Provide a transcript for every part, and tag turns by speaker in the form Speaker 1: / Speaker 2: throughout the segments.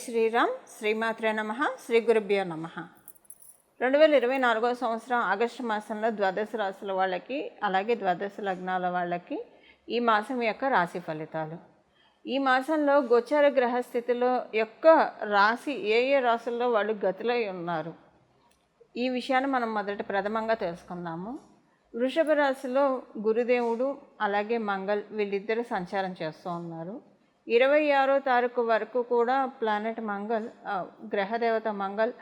Speaker 1: శ్రీరామ్. శ్రీమాత్రే నమః. శ్రీ గురుభ్యో నమః. 2024 సంవత్సరం ఆగస్టు మాసంలో ద్వాదశ రాశుల వాళ్ళకి, అలాగే ద్వాదశ లగ్నాల వాళ్ళకి ఈ మాసం యొక్క రాశి ఫలితాలు. ఈ మాసంలో గోచార గ్రహస్థితిలో యొక్క రాశి ఏ రాశుల్లో వాళ్ళు గతులై ఉన్నారు, ఈ విషయాన్ని మనం ప్రథమంగా తెలుసుకుందాము. వృషభ రాశిలో గురుదేవుడు అలాగే మంగళ్ వీళ్ళిద్దరూ సంచారం చేస్తూ ఉన్నారు. 26వ తారీఖు వరకు కూడా ప్లానెట్ మంగళ్, గ్రహదేవత మంగళ్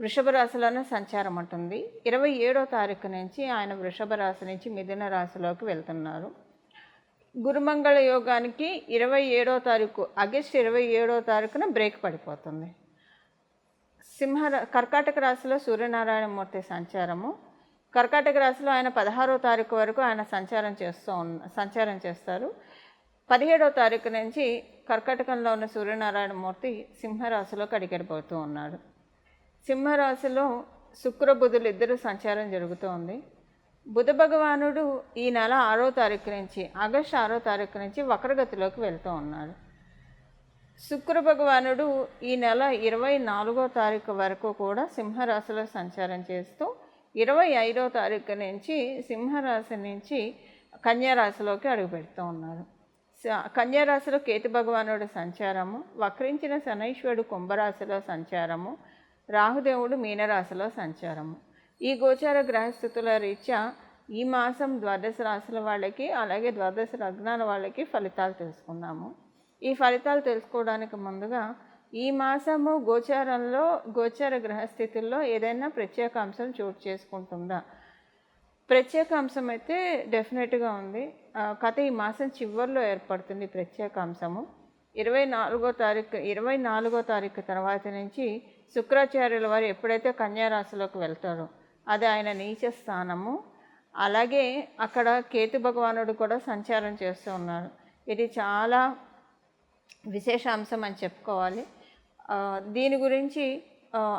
Speaker 1: వృషభ రాశిలోనే సంచారం ఉంటుంది. 27వ తారీఖు నుంచి ఆయన వృషభ రాశి నుంచి మిథున రాశిలోకి వెళ్తున్నారు. గురుమంగళ యోగానికి 27వ తారీఖు ఆగస్టు 27వ తారీఖున బ్రేక్ పడిపోతుంది. కర్కాటక రాశిలో సూర్యనారాయణమూర్తి సంచారము. కర్కాటక రాశిలో ఆయన 16వ తారీఖు వరకు ఆయన సంచారం చేస్తారు. 17వ తారీఖు నుంచి కర్కాటకంలో ఉన్న సూర్యనారాయణమూర్తి సింహరాశిలోకి అడిగడిపోతూ ఉన్నాడు. సింహరాశిలో శుక్ర బుధులు ఇద్దరు సంచారం జరుగుతోంది. బుధ భగవానుడు ఈ నెల 6వ తారీఖు నుంచి ఆగస్టు 6వ తారీఖు నుంచి వక్రగతిలోకి వెళ్తూ ఉన్నాడు. శుక్ర భగవానుడు ఈ నెల 24వ తారీఖు వరకు కూడా సింహరాశిలో సంచారం చేస్తూ 25వ తారీఖు నుంచి సింహరాశి నుంచి కన్యారాశిలోకి అడుగుపెడుతూ ఉన్నారు. కన్యారాశిలో కేతు భగవానుడు సంచారము, వక్రించిన శనైశ్వరుడు కుంభరాశిలో సంచారము, రాహుదేవుడు మీనరాశిలో సంచారము. ఈ గోచార గ్రహస్థితుల రీత్యా ఈ మాసం ద్వాదశ రాశుల వాళ్ళకి అలాగే ద్వాదశ లగ్నాల వాళ్ళకి ఫలితాలు తెలుసుకుందాము. ఈ ఫలితాలు తెలుసుకోవడానికి ముందుగా ఈ మాసము గోచార గ్రహస్థితుల్లో ఏదైనా ప్రత్యేక అంశం చోటు చేసుకుంటుందా? ప్రత్యేక అంశం అయితే డెఫినెట్గా ఉంది. కథ ఈ మాసం చివరిలో ఏర్పడుతుంది ప్రత్యేక అంశము. 24వ తారీఖు తర్వాత నుంచి శుక్రాచార్యుల వారు ఎప్పుడైతే కన్యారాశిలోకి వెళ్తారో అది ఆయన నీచ స్థానము. అలాగే అక్కడ కేతు భగవానుడు కూడా సంచారం చేస్తూ ఉన్నారు. ఇది చాలా విశేష అంశం అని చెప్పుకోవాలి. దీని గురించి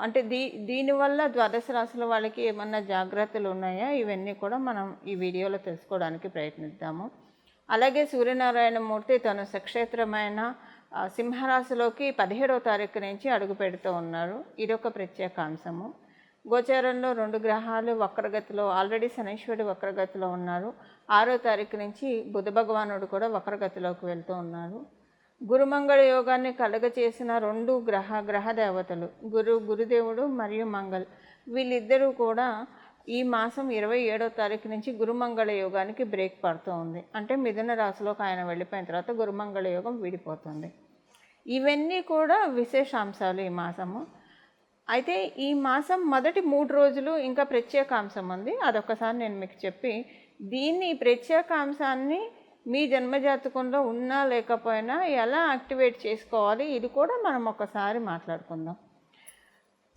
Speaker 1: అంటే దీనివల్ల ద్వాదశ రాశుల వాళ్ళకి ఏమన్నా జాగ్రత్తలు ఉన్నాయా, ఇవన్నీ కూడా మనం ఈ వీడియోలో తెలుసుకోవడానికి ప్రయత్నిద్దాము. అలాగే సూర్యనారాయణమూర్తి తన సక్షేత్రమైన సింహరాశిలోకి 17వ తారీఖు నుంచి అడుగు పెడుతూ ఉన్నారు. ఇదొక ప్రత్యేక అంశము. గోచారంలో 2 గ్రహాలు వక్రగతిలో, ఆల్రెడీ శనైశ్వరుడు వక్రగతిలో ఉన్నారు. 6వ తారీఖు నుంచి బుధ భగవానుడు కూడా వక్రగతిలోకి వెళ్తూ ఉన్నారు. గురుమంగళ యోగాన్ని కలగచేసిన 2 గ్రహ దేవతలు గురుదేవుడు మరియు మంగళ్ వీళ్ళిద్దరూ కూడా ఈ మాసం 27వ తారీఖు నుంచి గురుమంగళ యోగానికి బ్రేక్ పడుతూ ఉంది. అంటే మిథున రాశిలోకి ఆయన వెళ్ళిపోయిన తర్వాత గురుమంగళ యోగం విడిపోతుంది. ఇవన్నీ కూడా విశేషాంశాలు ఈ మాసము. అయితే ఈ మాసం మొదటి 3 రోజులు ఇంకా ప్రత్యేకాంశం ఉంది. అదొకసారి నేను మీకు చెప్పి ఈ ప్రత్యేకాంశాన్ని మీ జన్మజాతకంలో ఉన్నా లేకపోయినా ఎలా యాక్టివేట్ చేసుకోవాలి ఇది కూడా మనం ఒకసారి మాట్లాడుకుందాం.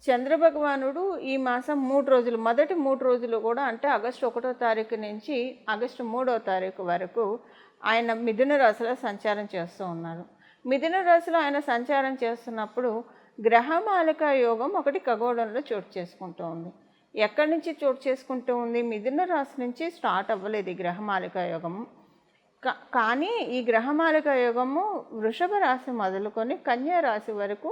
Speaker 1: చంద్రభగవానుడు ఈ మాసం 3 రోజులు, మొదటి 3 రోజులు కూడా అంటే ఆగస్టు 1వ తారీఖు నుంచి ఆగస్టు 3వ తారీఖు వరకు ఆయన మిథున రాశిలో సంచారం చేస్తూ ఉన్నారు. మిథున రాశిలో ఆయన సంచారం చేస్తున్నప్పుడు గ్రహమాలిక యోగం ఒకటి ఖగోళంలో చోటు చేసుకుంటూ ఉంది. ఎక్కడి నుంచి చోటు చేసుకుంటూ ఉంది? మిథున రాశి నుంచి స్టార్ట్ అవ్వలేదు ఈ గ్రహమాలిక యోగము. కానీ ఈ గ్రహమాలిక యోగము వృషభ రాశి మొదలుకొని కన్యా రాశి వరకు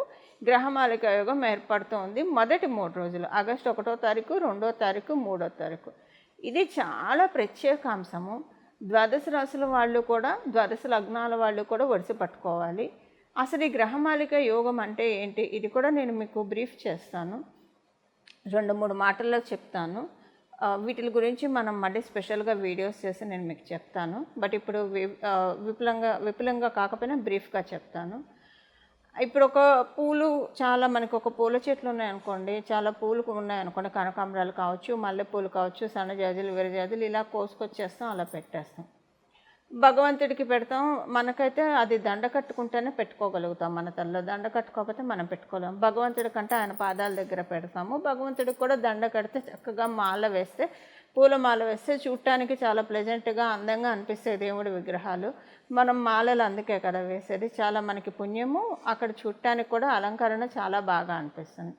Speaker 1: గ్రహమాలిక యోగం ఏర్పడుతోంది. మొదటి 3 రోజులు ఆగస్టు 1వ తారీఖు, 2వ తారీఖు, 3వ తారీఖు. ఇది చాలా ప్రత్యేకాంశము. ద్వాదశ రాశుల వాళ్ళు కూడా, ద్వాదశ లగ్నాల వాళ్ళు కూడా ఒడిసి పట్టుకోవాలి. అసలు ఈ గ్రహమాలిక యోగం అంటే ఏంటి, ఇది కూడా నేను మీకు బ్రీఫ్ చేస్తాను, 2-3 మాటల్లో చెప్తాను. వీటి గురించి మనం మళ్ళీ స్పెషల్గా వీడియోస్ చేసి నేను మీకు చెప్తాను. బట్ ఇప్పుడు విపులంగా కాకపోయినా బ్రీఫ్గా చెప్తాను. ఇప్పుడు మనకు ఒక పూల చెట్లు ఉన్నాయనుకోండి, చాలా పూలు ఉన్నాయనుకోండి, కనకాంబరాలు కావచ్చు, మల్లెపూలు కావచ్చు, సన్నజాజులు, విరజాజులు ఇలా కోసుకొచ్చేస్తాం, అలా పెట్టేస్తాం. భగవంతుడికి పెడతాం. మనకైతే అది దండ కట్టుకుంటేనే పెట్టుకోగలుగుతాం. మన తలలో దండ కట్టుకోకపోతే మనం పెట్టుకోలేము. భగవంతుడి కంటే ఆయన పాదాల దగ్గర పెడతాము. భగవంతుడికి కూడా దండ కడితే చక్కగా పూల మాల వేస్తే చూడటానికి చాలా ప్లెజెంట్గా, అందంగా అనిపిస్తాయి దేవుడి విగ్రహాలు. మనం మాలలు అందుకే కదా వేసేది, చాలా మనకి పుణ్యము. అక్కడ చూడటానికి కూడా అలంకరణ చాలా బాగా అనిపిస్తుంది.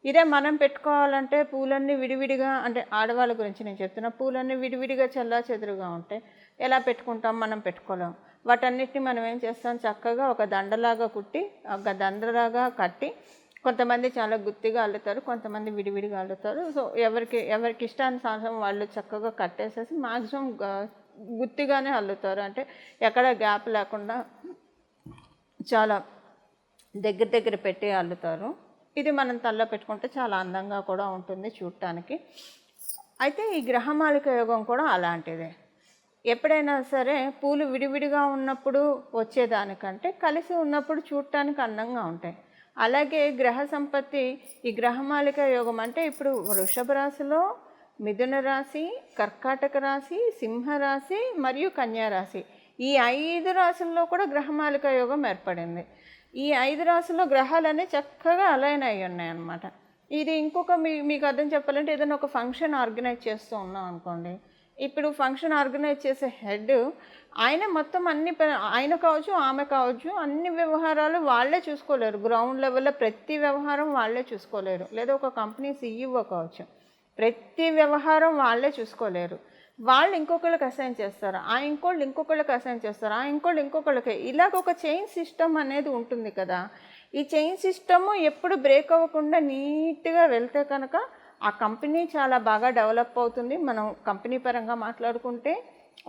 Speaker 1: ఇదే మనం పెట్టుకోవాలంటే పూలన్నీ విడివిడిగా, అంటే ఆడవాళ్ళ గురించి నేను చెప్తున్నా, పూలన్నీ విడివిడిగా చల్లా చెదురుగా ఉంటాయి. ఎలా పెట్టుకుంటాం? మనం పెట్టుకోలేం. వాటన్నిటిని మనం ఏం చేస్తాం, చక్కగా ఒక దండలాగా కుట్టి, ఒక దండలాగా కట్టి, కొంతమంది చాలా గుత్తిగా అల్లుతారు, కొంతమంది విడివిడిగా అల్లుతారు. సో ఎవరికి ఇష్టానుసారం వాళ్ళు చక్కగా కట్టేసేసి మ్యాక్సిమం గుత్తిగానే అల్లుతారు. అంటే ఎక్కడ గ్యాప్ లేకుండా చాలా దగ్గర పెట్టి అల్లుతారు. ఇది మనం తలలో పెట్టుకుంటే చాలా అందంగా కూడా ఉంటుంది చూడటానికి. అయితే ఈ గ్రహమాలిక యోగం కూడా అలాంటిదే. ఎప్పుడైనా సరే పూలు విడివిడిగా ఉన్నప్పుడు వచ్చేదానికంటే కలిసి ఉన్నప్పుడు చూడటానికి అందంగా ఉంటాయి. అలాగే గ్రహ సంపత్తి, ఈ గ్రహమాలిక యోగం అంటే ఇప్పుడు వృషభ రాశిలో, మిథున రాశి, కర్కాటక రాశి, సింహరాశి మరియు కన్యా రాశి, ఈ 5 రాశుల్లో కూడా గ్రహమాలిక యోగం ఏర్పడింది. ఈ 5 రాశుల్లో గ్రహాలన్నీ చక్కగా అలైన్ అయ్యి ఉన్నాయన్నమాట. ఇది ఇంకొక మీకు అర్థం చెప్పాలంటే, ఏదైనా ఒక ఫంక్షన్ ఆర్గనైజ్ చేస్తూ ఉన్నాం అనుకోండి. ఇప్పుడు ఫంక్షన్ ఆర్గనైజ్ చేసే హెడ్ ఆయన మొత్తం ఆయన కావచ్చు, ఆమె కావచ్చు, అన్ని వ్యవహారాలు వాళ్ళే చూసుకోలేరు. గ్రౌండ్ లెవెల్లో ప్రతి వ్యవహారం వాళ్ళే చూసుకోలేరు. లేదా ఒక కంపెనీ CEO కావచ్చు, ప్రతి వ్యవహారం వాళ్ళే చూసుకోలేరు. వాళ్ళు ఇంకొకళ్ళకి అసైన్ చేస్తారు, ఆ ఇంకోళ్ళు ఇంకొకళ్ళకి అసైన్ చేస్తారు, ఆ ఇంకోళ్ళు ఇంకొకళ్ళకి. ఇలాగ ఒక చైన్ సిస్టమ్ అనేది ఉంటుంది కదా. ఈ చైన్ సిస్టము ఎప్పుడు బ్రేక్ అవ్వకుండా నీట్గా వెళ్తే కనుక ఆ కంపెనీ చాలా బాగా డెవలప్ అవుతుంది. మనం కంపెనీ పరంగా మాట్లాడుకుంటే,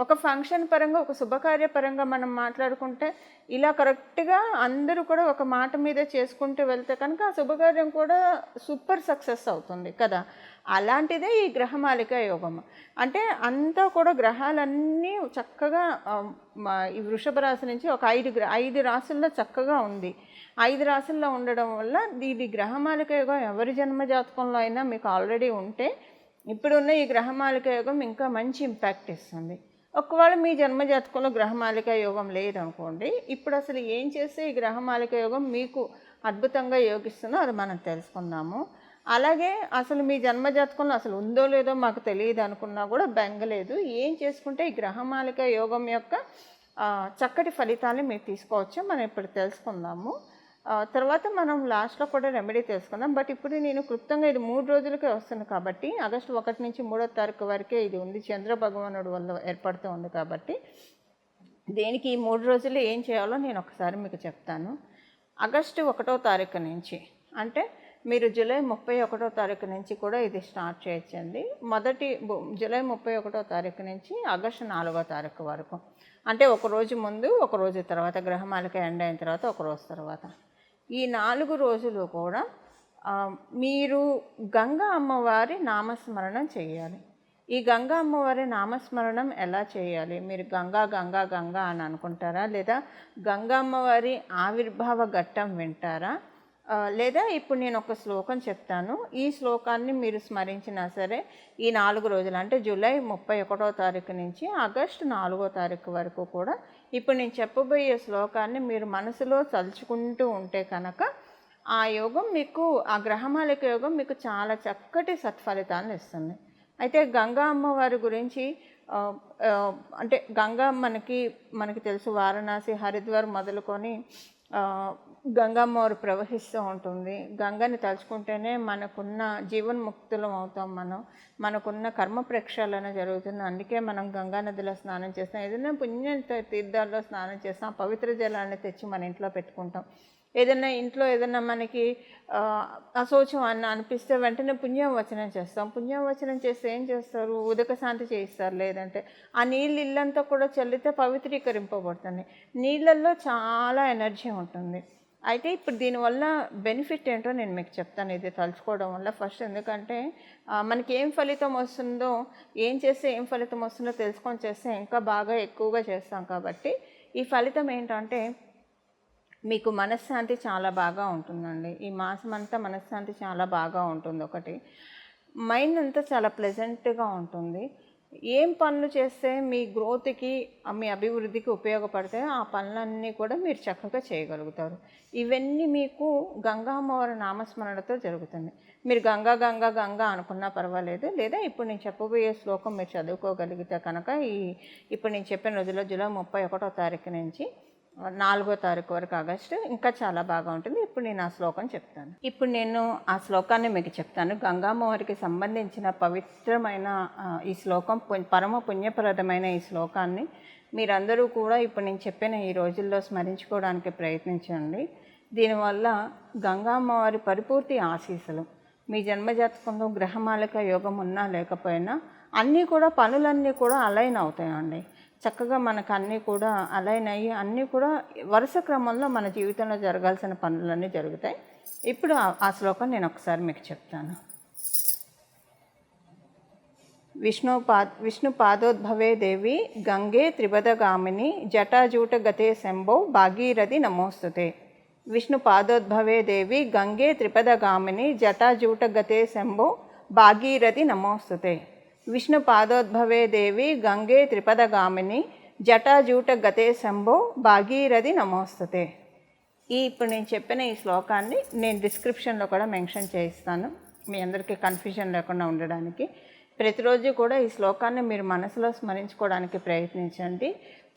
Speaker 1: ఒక ఫంక్షన్ పరంగా, ఒక శుభకార్య పరంగా మనం మాట్లాడుకుంటే, ఇలా కరెక్ట్గా అందరూ కూడా ఒక మాట మీద చేసుకుంటూ వెళ్తే కనుక ఆ శుభకార్యం కూడా సూపర్ సక్సెస్ అవుతుంది కదా. అలాంటిదే ఈ గ్రహమాలిక యోగం. అంటే అంతా కూడా గ్రహాలన్నీ చక్కగా ఈ వృషభ రాశి నుంచి ఒక 5 రాశుల్లో చక్కగా ఉంది. 5 రాశుల్లో ఉండడం వల్ల ఇది గ్రహమాలిక యోగం ఎవరి జన్మ జాతకంలో అయినా మీకు ఆల్రెడీ ఉంటే, ఇప్పుడున్న ఈ గ్రహమాలిక యోగం ఇంకా మంచి ఇంపాక్ట్ ఇస్తుంది. ఒకవేళ మీ జన్మజాతకంలో గ్రహమాలిక యోగం లేదనుకోండి, ఇప్పుడు అసలు ఏం చేస్తే ఈ గ్రహమాలిక యోగం మీకు అద్భుతంగా యోగిస్తుందో అది మనం తెలుసుకుందాము. అలాగే అసలు మీ జన్మజాతకంలో అసలు ఉందో లేదో మాకు తెలియదు అనుకున్నా కూడా బెంగలేదు. ఏం చేసుకుంటే ఈ గ్రహమాలిక యోగం యొక్క చక్కటి ఫలితాన్ని మీరు తీసుకోవచ్చు, మనం ఇప్పుడు తెలుసుకుందాము. తర్వాత మనం లాస్ట్లో కూడా రెమెడీ తెలుసుకుందాం. బట్ ఇప్పుడు నేను క్లుప్తంగా ఇది 3 రోజులకే వస్తుంది కాబట్టి, ఆగస్టు 1 నుంచి 3వ తారీఖు వరకే ఇది ఉంది. చంద్ర భగవానుడు వల్ల ఏర్పడుతూ ఉంది కాబట్టి, దేనికి ఈ 3 రోజులు ఏం చేయాలో నేను ఒకసారి మీకు చెప్తాను. ఆగస్టు 1వ తారీఖు నుంచి, అంటే మీరు జూలై 31వ తారీఖు నుంచి కూడా ఇది స్టార్ట్ చేయొచ్చండి. జూలై 31వ తారీఖు నుంచి ఆగస్టు 4వ తారీఖు వరకు, అంటే ఒక రోజు ముందు, ఒక రోజు తర్వాత, గ్రహమాలిక ఎండ్ అయిన తర్వాత ఒక రోజు తర్వాత, ఈ 4 రోజులు కూడా మీరు గంగా అమ్మవారి నామస్మరణం చేయాలి. ఈ గంగా అమ్మవారి నామస్మరణం ఎలా చేయాలి? మీరు గంగా గంగా గంగా అని అనుకుంటారా? లేదా గంగా అమ్మవారి ఆవిర్భావ ఘట్టం వింటారా? లేదా ఇప్పుడు నేను ఒక శ్లోకం చెప్తాను, ఈ శ్లోకాన్ని మీరు స్మరించినా సరే ఈ 4 రోజులు, అంటే జూలై 31వ తారీఖు నుంచి ఆగస్టు 4వ తారీఖు వరకు కూడా ఇప్పుడు నేను చెప్పబోయే శ్లోకాన్ని మీరు మనసులో తలుచుకుంటూ ఉంటే కనుక ఆ యోగం మీకు, ఆ గ్రహమాలిక యోగం మీకు చాలా చక్కటి సత్ఫలితాలను ఇస్తుంది. అయితే గంగా అమ్మవారి గురించి అంటే గంగా మనకి తెలుసు, వారణాసి, హరిద్వార్ మొదలుకొని గంగమ్మవారు ప్రవహిస్తూ ఉంటుంది. గంగని తలుచుకుంటేనే మనకున్న జీవన్ముక్తులం అవుతాం. మనకున్న కర్మ ప్రక్షాళన జరుగుతుంది. అందుకే మనం గంగా నదిలో స్నానం చేస్తాం. ఏదైనా పుణ్య తీర్థాల్లో స్నానం చేస్తాం, పవిత్ర జలాన్ని తెచ్చి మన ఇంట్లో పెట్టుకుంటాం. ఇంట్లో ఏదైనా మనకి అశౌచం అనిపిస్తే వెంటనే పుణ్యవచనం చేస్తాం. పుణ్యవచనం చేస్తే ఏం చేస్తారు? ఉదక శాంతి చేయిస్తారు. లేదంటే ఆ నీళ్ళు ఇల్లంతా కూడా చల్లితే పవిత్రీకరింపబడుతుంది. నీళ్ళల్లో చాలా ఎనర్జీ ఉంటుంది. అయితే ఇప్పుడు దీనివల్ల బెనిఫిట్ ఏంటో నేను మీకు చెప్తాను, ఇది తలుచుకోవడం వల్ల. ఫస్ట్ ఎందుకంటే మనకి ఏం ఫలితం వస్తుందో, ఏం చేస్తే ఏం ఫలితం వస్తుందో తెలుసుకొని చేస్తే ఇంకా బాగా ఎక్కువగా చేస్తాం. కాబట్టి ఈ ఫలితం ఏంటంటే మీకు మనశ్శాంతి చాలా బాగా ఉంటుందండి. ఈ మాసం అంతా మనశ్శాంతి చాలా బాగా ఉంటుంది. ఒకటి, మైండ్ అంతా చాలా ప్లెజెంట్గా ఉంటుంది. ఏం పనులు చేస్తే మీ గ్రోత్కి, మీ అభివృద్ధికి ఉపయోగపడితే ఆ పనులన్నీ కూడా మీరు చక్కగా చేయగలుగుతారు. ఇవన్నీ మీకు గంగా అమ్మవారి నామస్మరణతో జరుగుతుంది. మీరు గంగా గంగా గంగా అనుకున్నా పర్వాలేదు. లేదా ఇప్పుడు నేను చెప్పబోయే శ్లోకం మీరు చదువుకోగలిగితే కనుక ఇప్పుడు నేను చెప్పిన రోజుల్లో జూలై 31వ తారీఖు నుంచి 4వ తారీఖు వరకు ఆగస్టు ఇంకా చాలా బాగా ఉంటుంది. ఇప్పుడు నేను ఆ శ్లోకం చెప్తాను. ఇప్పుడు నేను ఆ శ్లోకాన్ని మీకు చెప్తాను. గంగామ్మవారికి సంబంధించిన పవిత్రమైన ఈ శ్లోకం పరమ పుణ్యప్రదమైన ఈ శ్లోకాన్ని మీరందరూ కూడా ఇప్పుడు నేను చెప్పిన ఈ రోజుల్లో స్మరించుకోవడానికి ప్రయత్నించండి. దీనివల్ల గంగామ్మవారి పరిపూర్తి ఆశీస్సులు మీ జన్మజాతకంలో గ్రహమాలిక యోగం ఉన్నా లేకపోయినా అన్నీ కూడా పనులన్నీ కూడా అలైన్ అవుతాయండి. చక్కగా మనకు అన్నీ కూడా అలైన్ అయ్యి అన్నీ కూడా వరుస క్రమంలో మన జీవితంలో జరగాల్సిన పనులన్నీ జరుగుతాయి. ఇప్పుడు ఆ శ్లోకం నేను ఒకసారి మీకు చెప్తాను. విష్ణు పాదోద్భవే దేవి గంగే త్రిపదగామిని జటాజూట గతే శంభో భాగీరథి నమోస్తుతే. విష్ణు పాదోద్భవే దేవి గంగే త్రిపదగామిని జటాజూట గతే శంభో భాగీరథి నమోస్తుతే. విష్ణు పాదోద్భవే దేవి గంగే త్రిపదగామిని జటాజూట గతే శంభో భాగీరథి నమోస్తుతే. ఇప్పుడు నేను చెప్పిన ఈ శ్లోకాన్ని నేను డిస్క్రిప్షన్లో కూడా మెన్షన్ చేయిస్తాను, మీ అందరికీ కన్ఫ్యూజన్ లేకుండా ఉండడానికి. ప్రతిరోజు కూడా ఈ శ్లోకాన్ని మీరు మనసులో స్మరించుకోవడానికి ప్రయత్నించండి.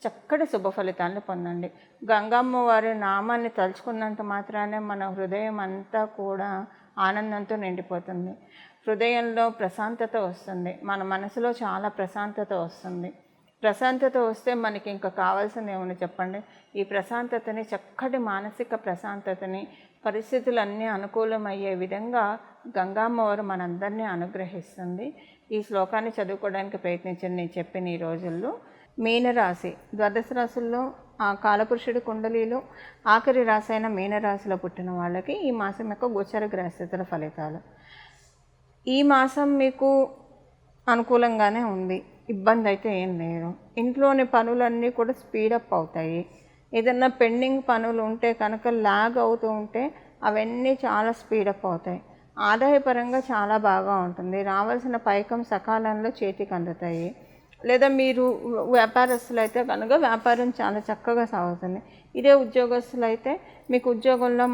Speaker 1: చక్కటి శుభ ఫలితాలను పొందండి. గంగమ్మ వారి నామాన్ని తలుచుకున్నంత మాత్రానే మన హృదయం అంతా కూడా ఆనందంతో నిండిపోతుంది. హృదయంలో ప్రశాంతత వస్తుంది, మన మనసులో చాలా ప్రశాంతత వస్తుంది. ప్రశాంతత వస్తే మనకి ఇంకా కావాల్సింది ఏమని చెప్పండి? ఈ ప్రశాంతతని, చక్కటి మానసిక ప్రశాంతతని, పరిస్థితులన్నీ అనుకూలమయ్యే విధంగా గంగామ్మవారు మనందరినీ అనుగ్రహిస్తుంది. ఈ శ్లోకాన్ని చదువుకోవడానికి ప్రయత్నించండి నేను చెప్పిన ఈ రోజుల్లో. మీనరాశి, ద్వాదశ రాశుల్లో కాలపురుషుడి కుండలిలో ఆఖరి రాశి అయిన మీనరాశిలో పుట్టిన వాళ్ళకి ఈ మాసం యొక్క గోచర గ్రహస్థితుల ఫలితాలు. ఈ మాసం మీకు అనుకూలంగానే ఉంది, ఇబ్బంది అయితే ఏం లేదు. ఇంట్లోని పనులన్నీ కూడా స్పీడప్ అవుతాయి. ఏదన్నా పెండింగ్ పనులు ఉంటే కనుక లాగ్ అవుతూ ఉంటే అవన్నీ చాలా స్పీడప్ అవుతాయి. ఆదాయపరంగా చాలా బాగా ఉంటుంది. రావాల్సిన పైకం సకాలంలో చేతికి అందుతాయి. లేదా మీరు వ్యాపారస్తులు అయితే కనుక వ్యాపారం చాలా చక్కగా సాగుతుంది. ఇదే ఉద్యోగస్తులు అయితే మీకు ఉద్యోగంలో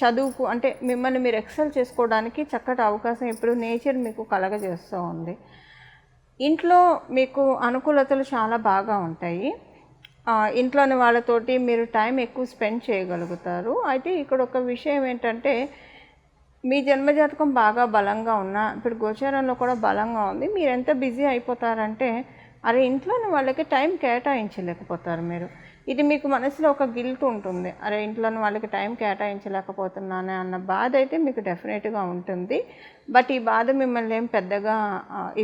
Speaker 1: చదువుకు అంటే మిమ్మల్ని మీరు ఎక్సెల్ చేసుకోవడానికి చక్కటి అవకాశం ఇప్పుడు నేచర్ మీకు కలగజేస్తూ ఉంది. ఇంట్లో మీకు అనుకూలతలు చాలా బాగా ఉంటాయి. ఇంట్లోని వాళ్ళతోటి మీరు టైం ఎక్కువ స్పెండ్ చేయగలుగుతారు. అయితే ఇక్కడ ఒక విషయం ఏంటంటే, మీ జన్మజాతకం బాగా బలంగా ఉన్నా, ఇప్పుడు గోచారంలో కూడా బలంగా ఉంది, మీరు ఎంత బిజీ అయిపోతారంటే అరే ఇంట్లోని వాళ్ళకి టైం కేటాయించలేకపోతారు మీరు. ఇది మీకు మనసులో ఒక గిల్ట్ ఉంటుంది, అరే ఇంట్లోని వాళ్ళకి టైం కేటాయించలేకపోతున్నానే అన్న బాధ అయితే మీకు డెఫినెట్గా ఉంటుంది. బట్ ఈ బాధ మిమ్మల్ని ఏం పెద్దగా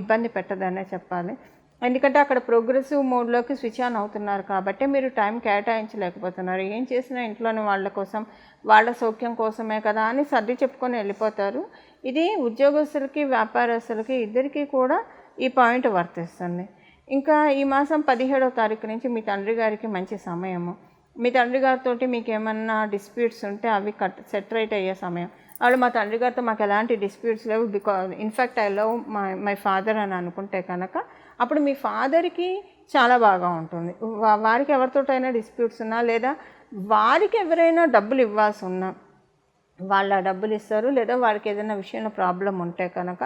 Speaker 1: ఇబ్బంది పెట్టదనే చెప్పాలి. ఎందుకంటే అక్కడ ప్రోగ్రెసివ్ మోడ్లోకి స్విచ్ ఆన్ అవుతున్నారు కాబట్టి మీరు టైం కేటాయించలేకపోతున్నారు. ఏం చేసినా ఇంట్లోని వాళ్ళ కోసం, వాళ్ళ సౌఖ్యం కోసమే కదా అని సర్ది చెప్పుకొని వెళ్ళిపోతారు. ఇది ఉద్యోగస్తులకి వ్యాపారస్తులకి ఇద్దరికీ కూడా ఈ పాయింట్ వర్తిస్తుంది. ఇంకా ఈ మాసం 17వ తారీఖు నుంచి మీ తండ్రి గారికి మంచి సమయము. మీ తండ్రి గారితో మీకు ఏమన్నా డిస్ప్యూట్స్ ఉంటే అవి సెట్ రైట్ అయ్యే సమయం. వాళ్ళు మా తండ్రి గారితో మాకు ఎలాంటి డిస్ప్యూట్స్ లేవు, in fact I love my father అని అనుకుంటే కనుక అప్పుడు మీ ఫాదర్కి చాలా బాగా ఉంటుంది. వారికి ఎవరితోటైనా డిస్ప్యూట్స్ ఉన్నా లేదా వారికి ఎవరైనా డబ్బులు ఇవ్వాల్సి ఉన్నా వాళ్ళ డబ్బులు ఇస్తారు. లేదా వారికి ఏదైనా విషయంలో ప్రాబ్లం ఉంటే కనుక,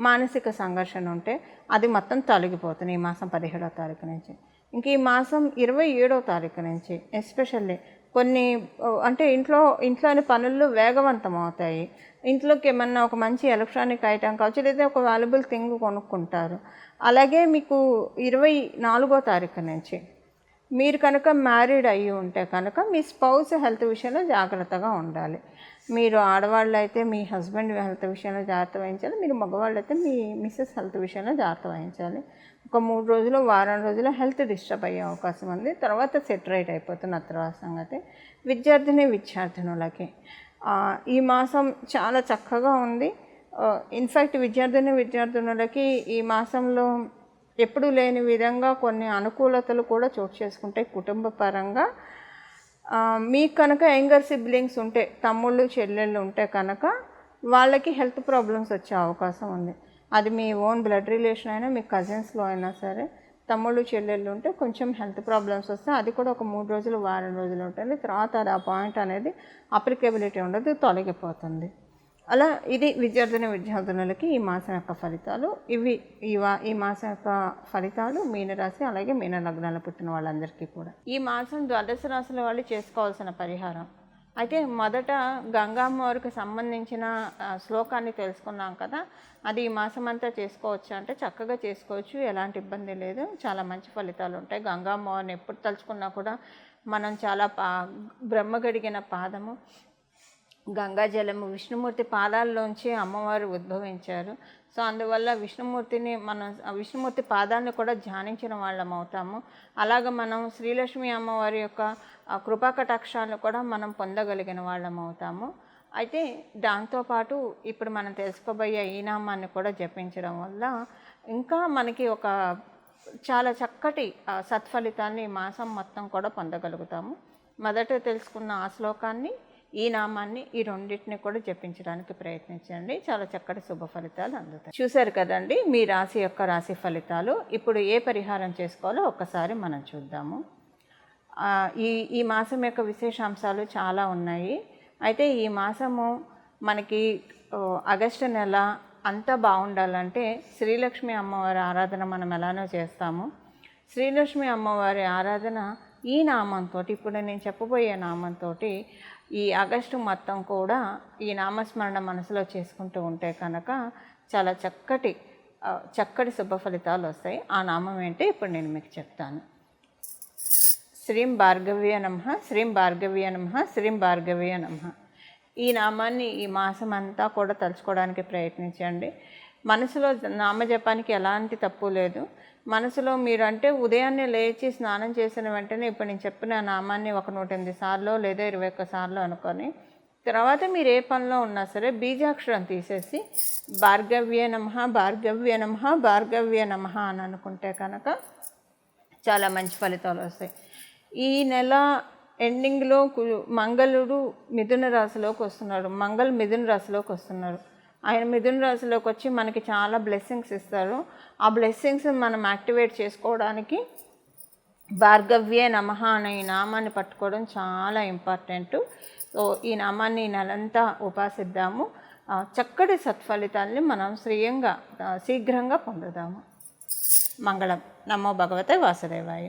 Speaker 1: మానసిక సంఘర్షణ ఉంటే అది మొత్తం తొలగిపోతుంది ఈ మాసం 17వ తారీఖు నుంచి. ఇంక ఈ మాసం 27వ తారీఖు నుంచి ఎస్పెషల్లీ కొన్ని అంటే ఇంట్లోని పనుల్లో వేగవంతం అవుతాయి. ఇంట్లోకి ఏమన్నా ఒక మంచి ఎలక్ట్రానిక్ ఐటెం కావచ్చు, లేదా ఒక వాల్యుబుల్ థింగ్ కొనుక్కుంటారు. అలాగే మీకు 24వ తారీఖు నుంచి మీరు కనుక మ్యారీడ్ అయ్యి ఉంటే కనుక మీ స్పౌస్ హెల్త్ విషయంలో జాగ్రత్తగా ఉండాలి. మీరు ఆడవాళ్ళు అయితే మీ హస్బెండ్ హెల్త్ విషయంలో జాగ్రత్త వహించాలి. మీరు మగవాళ్ళు అయితే మీ మిస్సెస్ హెల్త్ విషయంలో జాగ్రత్త వహించాలి. ఒక 3 రోజులు వారం రోజులు హెల్త్ డిస్టర్బ్ అయ్యే అవకాశం ఉంది. తర్వాత సెట్ రైట్ అయిపోతుంది. ఆ తర్వాత సంగతి విద్యార్థినులకి ఈ మాసం చాలా చక్కగా ఉంది. ఇన్ఫ్యాక్ట్ విద్యార్థినులకి ఈ మాసంలో ఎప్పుడూ లేని విధంగా కొన్ని అనుకూలతలు కూడా చోటు చేసుకుంటాయి. కుటుంబ పరంగా మీకు కనుక యంగర్ సిబ్లింగ్స్ ఉంటే, తమ్ముళ్ళు చెల్లెళ్ళు ఉంటే కనుక వాళ్ళకి హెల్త్ ప్రాబ్లమ్స్ వచ్చే అవకాశం ఉంది. అది మీ ఓన్ బ్లడ్ రిలేషన్ అయినా, మీ కజిన్స్లో అయినా సరే తమ్ముళ్ళు చెల్లెళ్ళు ఉంటే కొంచెం హెల్త్ ప్రాబ్లమ్స్ వస్తే అది కూడా ఒక 3 రోజులు వారం రోజులు ఉంటుంది. తర్వాత అది ఆ పాయింట్ అనేది అప్లికేబిలిటీ ఉండదు, తొలగిపోతుంది. అలా ఇది విద్యార్థినులకి ఈ మాసం యొక్క ఫలితాలు. ఇవి ఈ మాసం యొక్క ఫలితాలు మీనరాశి అలాగే మీన లగ్నాలు పుట్టిన వాళ్ళందరికీ కూడా. ఈ మాసం ద్వాదశ రాశుల వాళ్ళు చేసుకోవాల్సిన పరిహారం. అయితే మొదట గంగామ్మవారికి సంబంధించిన శ్లోకాన్ని తెలుసుకున్నాం కదా, అది ఈ మాసం అంతా చేసుకోవచ్చు అంటే చక్కగా చేసుకోవచ్చు, ఎలాంటి ఇబ్బంది లేదు, చాలా మంచి ఫలితాలు ఉంటాయి. గంగామ్మవారిని ఎప్పుడు తలుచుకున్నా కూడా మనం చాలా బ్రహ్మగడిగిన పాదము, గంగాజలము, విష్ణుమూర్తి పాదాల్లోంచి అమ్మవారు ఉద్భవించారు. సో అందువల్ల విష్ణుమూర్తి పాదాలను కూడా ధ్యానించిన వాళ్ళం అవుతాము. అలాగ మనం శ్రీలక్ష్మి అమ్మవారి యొక్క కృపాకటాక్షాలను కూడా మనం పొందగలిగిన వాళ్ళం అవుతాము. అయితే దాంతోపాటు ఇప్పుడు మనం తెలుసుకోబోయే ఈ నామాన్ని కూడా జపించడం వల్ల ఇంకా మనకి ఒక చాలా చక్కటి సత్ఫలితాన్ని ఈ మాసం మొత్తం కూడా పొందగలుగుతాము. మొదట తెలుసుకున్న ఆ శ్లోకాన్ని, ఈ నామాన్ని, ఈ రెండింటిని కూడా జపించడానికి ప్రయత్నించండి. చాలా చక్కటి శుభ ఫలితాలు అందుతాయి. చూశారు కదండి మీ రాశి యొక్క రాశి ఫలితాలు. ఇప్పుడు ఏ పరిహారం చేసుకోవాలో ఒక్కసారి మనం చూద్దాము. ఈ మాసం యొక్క విశేషాంశాలు చాలా ఉన్నాయి. అయితే ఈ మాసము మనకి ఆగస్టు నెల అంతా బాగుండాలంటే శ్రీలక్ష్మి అమ్మవారి ఆరాధన మనం ఎలానో చేస్తాము. శ్రీలక్ష్మి అమ్మవారి ఆరాధన ఈ నామంతో, ఇప్పుడు నేను చెప్పబోయే నామంతో ఈ ఆగస్టు మొత్తం కూడా ఈ నామస్మరణ మనసులో చేసుకుంటూ ఉంటే కనుక చాలా చక్కటి శుభ ఫలితాలు వస్తాయి. ఆ నామం ఏంటి ఇప్పుడు నేను మీకు చెప్తాను. శ్రీం భార్గవ్య నమః, శ్రీం భార్గవ్య నమః, శ్రీం భార్గవ్య నమః. ఈ నామాన్ని ఈ మాసం అంతా కూడా తలుచుకోవడానికి ప్రయత్నించండి. మనసులో నామజపానికి ఎలాంటి తప్పు లేదు. మనసులో మీరు అంటే ఉదయాన్నే లేచి స్నానం చేసిన వెంటనే ఇప్పుడు నేను చెప్పిన నామాన్ని ఒక 108 సార్లు లేదా 21 సార్లు అనుకొని, తర్వాత మీరు ఏ పనిలో ఉన్నా సరే బీజాక్షరం తీసేసి భార్గవ్య నమః, భార్గవ్య నమః, భార్గవ్య నమః అని అనుకుంటే కనుక చాలా మంచి ఫలితాలు వస్తాయి. ఈ నెల ఎండింగ్లో మంగళుడు మిథున రాశిలోకి వస్తున్నాడు. మిథున రాశిలోకి వస్తున్నారు. ఆయన మిథున రాశిలోకి వచ్చి మనకి చాలా బ్లెస్సింగ్స్ ఇస్తారు. ఆ బ్లెస్సింగ్స్ మనం యాక్టివేట్ చేసుకోవడానికి భార్గవ్యే నమః అనే ఈ నామాన్ని పట్టుకోవడం చాలా ఇంపార్టెంట్. సో ఈ నామాన్ని ఈ నెలంతా ఉపాసిద్దాము. చక్కటి సత్ఫలితాలని మనం శీఘ్రంగా పొందుదాము. మంగళం. నమో భగవతే వాసుదేవాయ.